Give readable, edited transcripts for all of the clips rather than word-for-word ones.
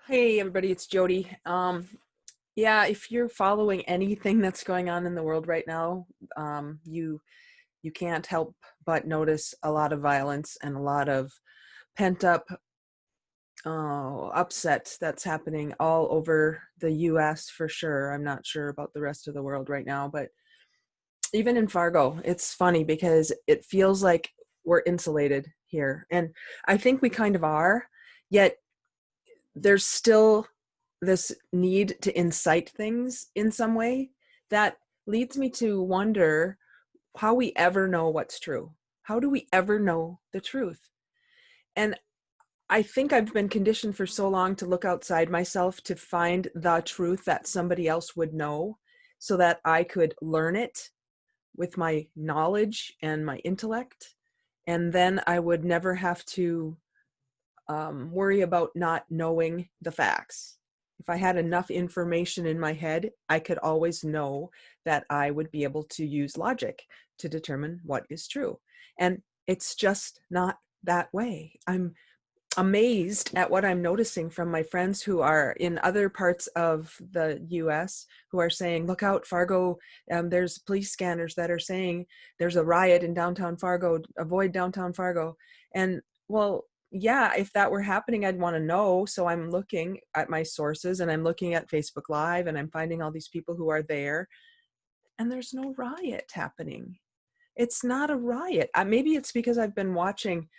Hey everybody, it's Jody. Yeah, if you're following anything that's going on in the world right now, you can't help but notice a lot of violence and a lot of pent up upset that's happening all over the US for sure. I'm not sure about the rest of the world right now, but even in Fargo, it's funny because it feels like we're insulated here. And I think we kind of are, yet there's still this need to incite things in some way that leads me to wonder how we ever know what's true. How do we ever know the truth? And I think I've been conditioned for so long to look outside myself to find the truth that somebody else would know so that I could learn it with my knowledge and my intellect. And then I would never have to worry about not knowing the facts. If I had enough information in my head, I could always know that I would be able to use logic to determine what is true. And it's just not that way. I'm amazed at what I'm noticing from my friends who are in other parts of the US who are saying, look out, Fargo, there's police scanners that are saying there's a riot in downtown Fargo, avoid downtown Fargo. And well, yeah, if that were happening, I'd want to know. So I'm looking at my sources and I'm looking at Facebook Live and I'm finding all these people who are there and there's no riot happening. It's not a riot. Maybe it's because I've been watching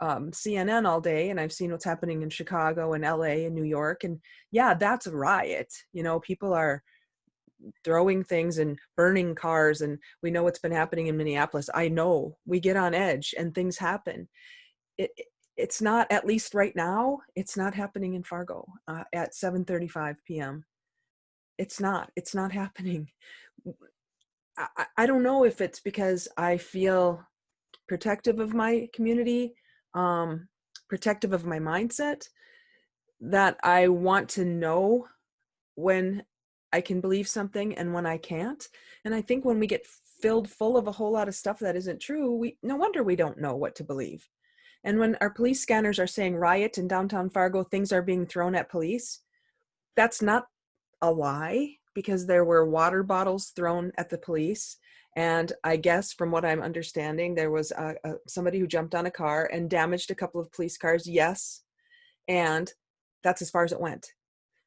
CNN all day and I've seen what's happening in Chicago and LA and New York. And yeah, that's a riot. You know, people are throwing things and burning cars. And we know what's been happening in Minneapolis. I know we get on edge and things happen. It, it's not, at least right now, it's not happening in Fargo at 7:35 p.m. It's not happening. I don't know if it's because I feel protective of my community, um, protective of my mindset, that I want to know when I can believe something and when I can't. And I think when we get filled full of a whole lot of stuff that isn't true, no wonder we don't know what to believe. And when our police scanners are saying riot in downtown Fargo, things are being thrown at police, that's not a lie, because there were water bottles thrown at the police. And I guess from what I'm understanding, there was somebody who jumped on a car and damaged a couple of police cars. Yes. And that's as far as it went,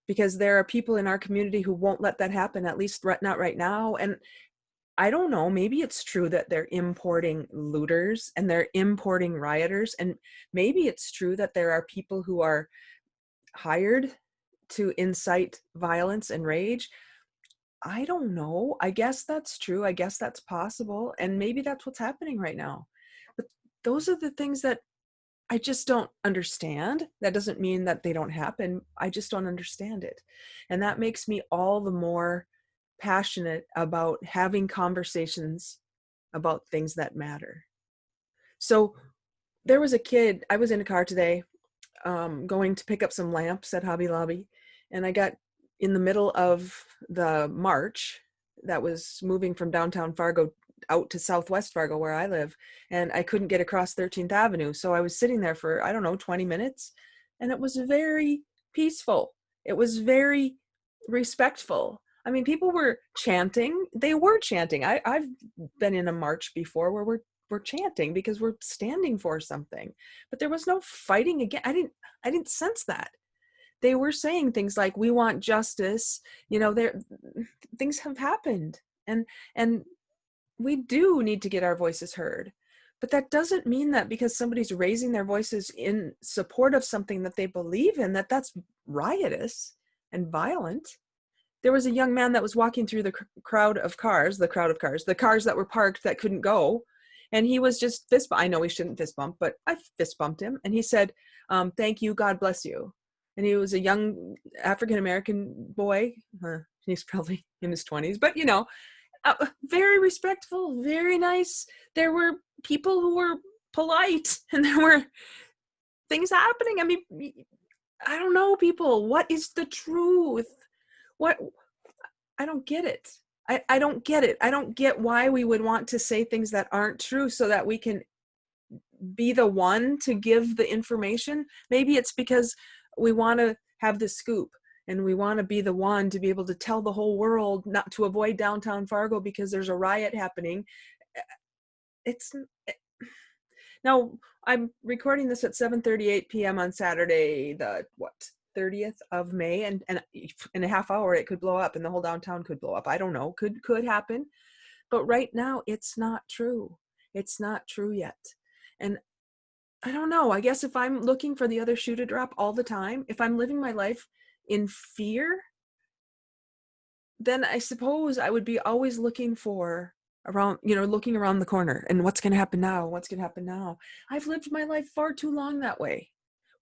because there are people in our community who won't let that happen, at least not right now. And I don't know, maybe it's true that they're importing looters and they're importing rioters. And maybe it's true that there are people who are hired to incite violence and rage. I don't know. I guess that's true. I guess that's possible. And maybe that's what's happening right now. But those are the things that I just don't understand. That doesn't mean that they don't happen. I just don't understand it. And that makes me all the more passionate about having conversations about things that matter. So there was a kid, I was in a car today, going to pick up some lamps at Hobby Lobby, and I got in the middle of the march that was moving from downtown Fargo out to Southwest Fargo, where I live, and I couldn't get across 13th Avenue. So I was sitting there for, I don't know, 20 minutes, and it was very peaceful. It was very respectful. I mean, people were chanting. They were chanting. I've been in a march before where we're chanting because we're standing for something, but there was no fighting again. I didn't sense that. They were saying things like, we want justice. You know, there things have happened, and we do need to get our voices heard. But that doesn't mean that because somebody's raising their voices in support of something that they believe in, that that's riotous and violent. There was a young man that was walking through the crowd of cars, the cars that were parked that couldn't go. And he was just I know he shouldn't fist bump, but I fist bumped him. And he said, thank you, God bless you. And he was a young African-American boy. He's probably in his 20s, but you know, very respectful, very nice. There were people who were polite and there were things happening. I mean, I don't know, people, what is the truth? What? I don't get it. I don't get it. I don't get why we would want to say things that aren't true so that we can be the one to give the information. Maybe it's because we want to have the scoop, and we want to be the one to be able to tell the whole world not to avoid downtown Fargo because there's a riot happening. It's now I'm recording this at 7:38 p.m. on Saturday, the 30th of May, and in a half hour it could blow up and the whole downtown could blow up. I don't know, could happen. But right now it's not true. It's not true yet. And I don't know. I guess if I'm looking for the other shoe to drop all the time, if I'm living my life in fear, then I suppose I would be always looking for around, looking around the corner and what's going to happen now? What's going to happen now? I've lived my life far too long that way.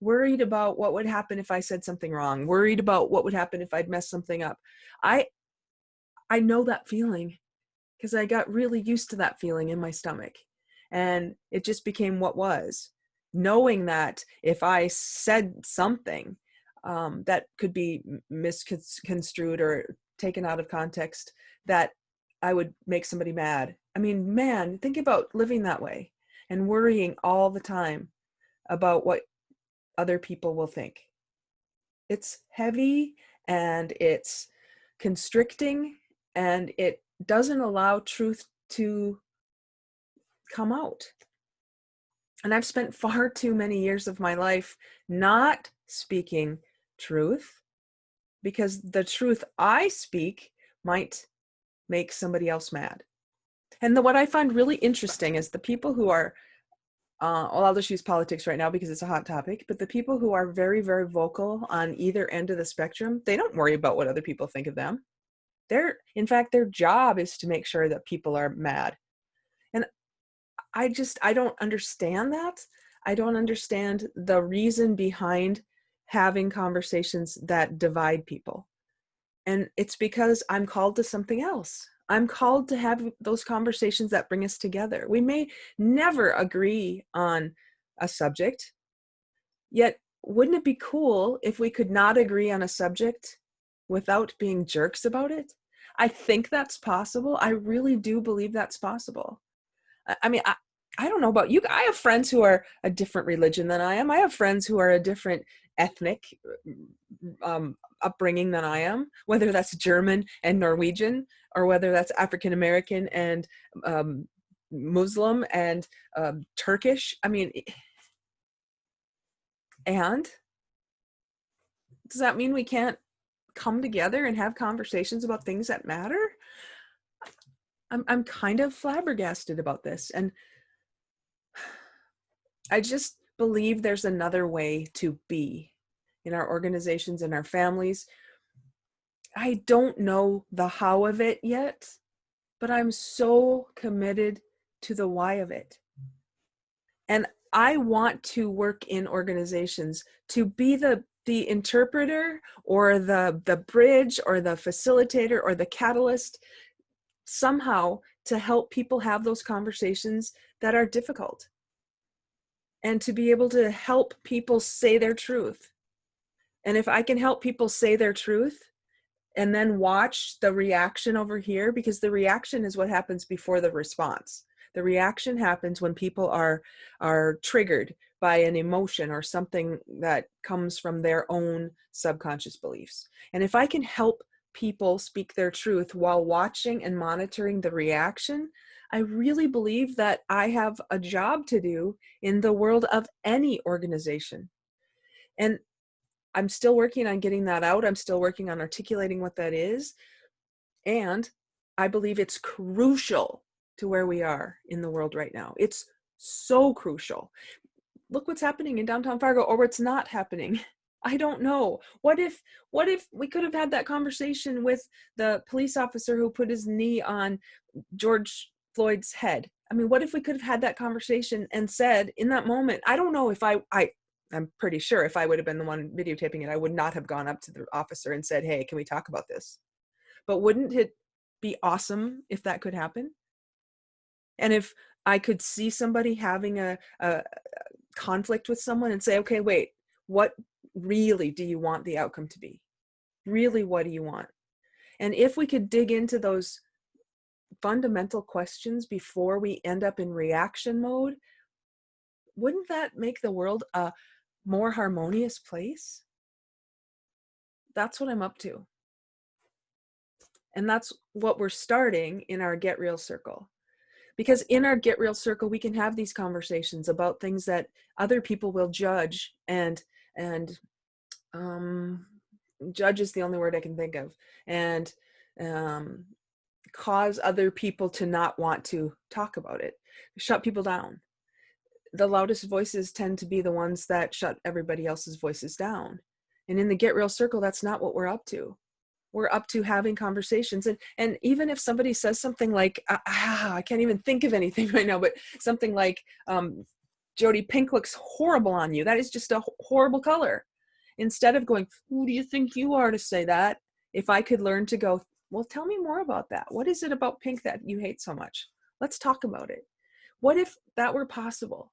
Worried about what would happen if I said something wrong, worried about what would happen if I'd messed something up. I know that feeling because I got really used to that feeling in my stomach, and it just became what was. Knowing that if I said something that could be misconstrued or taken out of context, that I would make somebody mad. I mean, man, think about living that way and worrying all the time about what other people will think. It's heavy and it's constricting, and it doesn't allow truth to come out. And I've spent far too many years of my life not speaking truth because the truth I speak might make somebody else mad. And what I find really interesting is the people who are, well, I'll just use politics right now because it's a hot topic, but the people who are very, very vocal on either end of the spectrum, they don't worry about what other people think of them. In fact, their job is to make sure that people are mad. And I don't understand that. I don't understand the reason behind having conversations that divide people. And it's because I'm called to something else. I'm called to have those conversations that bring us together. We may never agree on a subject, yet wouldn't it be cool if we could not agree on a subject without being jerks about it? I think that's possible. I really do believe that's possible. I mean, I don't know about you. I have friends who are a different religion than I am. I have friends who are a different ethnic upbringing than I am, whether that's German and Norwegian, or whether that's African American and Muslim and Turkish. I mean, and does that mean we can't come together and have conversations about things that matter? I'm kind of flabbergasted about this, and I just believe there's another way to be in our organizations and our families. I don't know the how of it yet, but I'm so committed to the why of it. And I want to work in organizations to be the interpreter or the bridge or the facilitator or the catalyst somehow to help people have those conversations that are difficult, and to be able to help people say their truth. And if I can help people say their truth and then watch the reaction over here, because the reaction is what happens before the response. The reaction happens when people are triggered by an emotion or something that comes from their own subconscious beliefs. And if I can help people speak their truth while watching and monitoring the reaction, I really believe that I have a job to do in the world of any organization. And I'm still working on getting that out. I'm still working on articulating what that is. And I believe it's crucial to where we are in the world right now. It's so crucial. Look what's happening in downtown Fargo, or what's not happening. I don't know. What if we could have had that conversation with the police officer who put his knee on George Floyd's head? I mean, what if we could have had that conversation and said in that moment, I don't know if I'm pretty sure if I would have been the one videotaping it, I would not have gone up to the officer and said, hey, can we talk about this? But wouldn't it be awesome if that could happen? And if I could see somebody having a conflict with someone and say, okay, wait, what really do you want the outcome to be? Really, what do you want? And if we could dig into those fundamental questions before we end up in reaction mode, wouldn't that make the world a more harmonious place? that's what I'm up to. And that's what we're starting in our Get Real circle. Because in our Get Real circle, we can have these conversations about things that other people will judge, and judge is the only word I can think of, and um, cause other people to not want to talk about it, shut people down. The loudest voices tend to be the ones that shut everybody else's voices down. And in the Get Real circle, that's not what we're up to. We're up to having conversations. And even if somebody says something like, I can't even think of anything right now, but something like, Jody, pink looks horrible on you. That is just a horrible color. Instead of going, who do you think you are to say that? If I could learn to go, well, tell me more about that. What is it about pink that you hate so much? Let's talk about it. What if that were possible?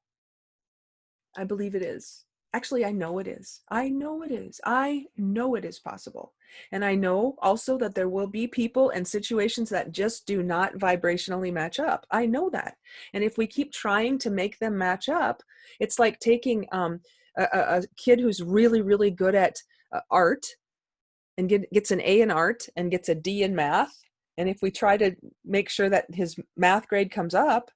I believe it is. Actually, I know it is. I know it is. I know it is possible. And I know also that there will be people and situations that just do not vibrationally match up. I know that. And if we keep trying to make them match up, it's like taking a kid who's really, really good at art and gets an A in art and gets a D in math. And if we try to make sure that his math grade comes up,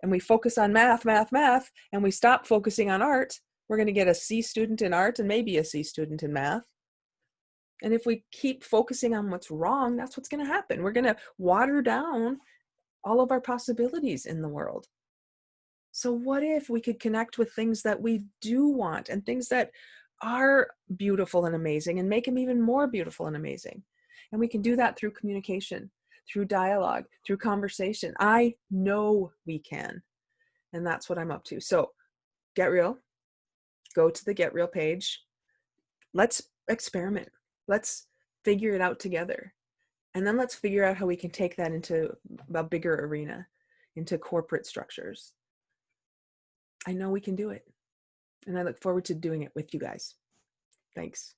and we focus on math, and we stop focusing on art, we're going to get a C student in art and maybe a C student in math. And if we keep focusing on what's wrong, that's what's going to happen. We're going to water down all of our possibilities in the world. So what if we could connect with things that we do want and things that are beautiful and amazing, and make them even more beautiful and amazing? And we can do that through communication, through dialogue, through conversation. I know we can. And that's what I'm up to. So Get Real, go to the Get Real page. Let's experiment. Let's figure it out together. And then let's figure out how we can take that into a bigger arena, into corporate structures. I know we can do it. And I look forward to doing it with you guys. Thanks.